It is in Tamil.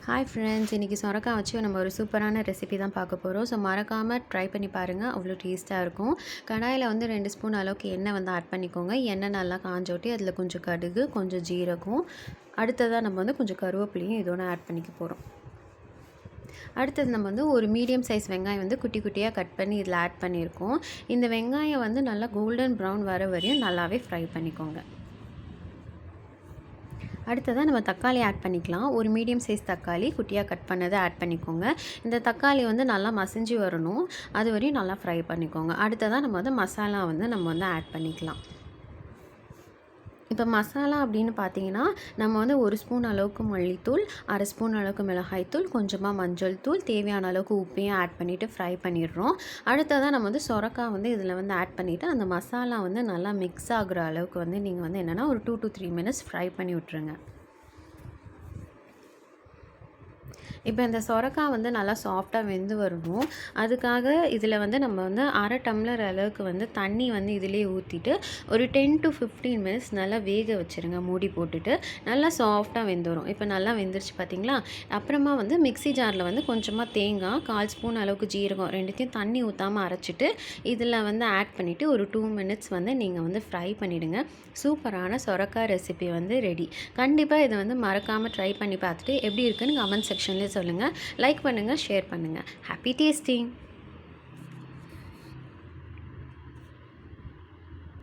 ஹாய் ஃப்ரெண்ட்ஸ், இன்றைக்கி சொரக்காய் வச்சு நம்ம ஒரு சூப்பரான ரெசிபி தான் பார்க்க போகிறோம். ஸோ மறக்காமல் ட்ரை பண்ணி பாருங்கள், அவ்வளோ டேஸ்ட்டாக இருக்கும். கடாயில் வந்து 2 ஸ்பூன் அளவுக்கு எண்ணெய் வந்து ஆட் பண்ணிக்கோங்க. எண்ணெய் நல்லா காஞ்சோட்டி அதில் கொஞ்சம் கடுகு, கொஞ்சம் ஜீரகம், அடுத்ததாக நம்ம வந்து கொஞ்சம் கருவேப்பிலையும் இதோட ஆட் பண்ணிக்க போகிறோம். அடுத்தது நம்ம வந்து ஒரு மீடியம் சைஸ் வெங்காயம் வந்து குட்டி குட்டியாக கட் பண்ணி இதில் ஆட் பண்ணியிருக்கோம். இந்த வெங்காயம் வந்து நல்லா கோல்டன் ப்ரௌன் வர வரையும் நல்லாவே ஃப்ரை பண்ணிக்கோங்க. அடுத்ததாக நம்ம தக்காளி ஆட் பண்ணிக்கலாம். ஒரு மீடியம் சைஸ் தக்காளி குட்டியாக கட் பண்ணதை ஆட் பண்ணிக்கோங்க. இந்த தக்காளி வந்து நல்லா மசிஞ்சு வரணும், அது வரையும் நல்லா ஃப்ரை பண்ணிக்கோங்க. அடுத்ததாக நம்ம வந்து மசாலா வந்து ஆட் பண்ணிக்கலாம். இப்போ மசாலா அப்படின்னு பார்த்தீங்கன்னா, நம்ம வந்து 1 ஸ்பூன் அளவுக்கு மல்லித்தூள், 1/2 ஸ்பூன் அளவுக்கு மிளகாய்த்தூள், கொஞ்சமாக மஞ்சள் தூள், தேவையான அளவுக்கு உப்பையும் ஆட் பண்ணிவிட்டு ஃப்ரை பண்ணிடுறோம். அடுத்ததாக நம்ம வந்து சொரக்காய் வந்து இதில் வந்து ஆட் பண்ணிவிட்டு அந்த மசாலா வந்து நல்லா மிக்ஸ் ஆகுற அளவுக்கு வந்து நீங்கள் வந்து என்னென்னா ஒரு 2 to 3 மினிட்ஸ் ஃப்ரை பண்ணி விட்ருங்க. இப்போ இந்த சொரக்காய் வந்து நல்லா சாஃப்டாக வெந்து வரணும். அதுக்காக இதில் வந்து நம்ம வந்து 1/2 டம்ளர் அளவுக்கு வந்து தண்ணி வந்து இதிலே ஊற்றிட்டு ஒரு 10 to 15 மினிட்ஸ் நல்லா வேக வச்சுருங்க மூடி போட்டுட்டு. நல்லா சாஃப்டாக வெந்து வரும். இப்போ நல்லா வெந்துருச்சு பார்த்தீங்களா? அப்புறமா வந்து மிக்ஸி ஜாரில் வந்து கொஞ்சமாக தேங்காய், 1/4 ஸ்பூன் அளவுக்கு ஜீரகம் ரெண்டுத்தையும் தண்ணி ஊற்றாமல் அரைச்சிட்டு இதில் வந்து ஆட் பண்ணிவிட்டு ஒரு 2 மினிட்ஸ் வந்து நீங்கள் வந்து ஃப்ரை பண்ணிவிடுங்க. சூப்பரான சொரக்காய் ரெசிபி வந்து ரெடி. கண்டிப்பாக இதை வந்து மறக்காமல் ட்ரை பண்ணி பார்த்துட்டு எப்படி இருக்குன்னு கமெண்ட் செக்ஷன்லேயே சொல்லுங்கள். லைக் பண்ணுங்கள், ஷேர் பண்ணுங்கள். Happy tasting.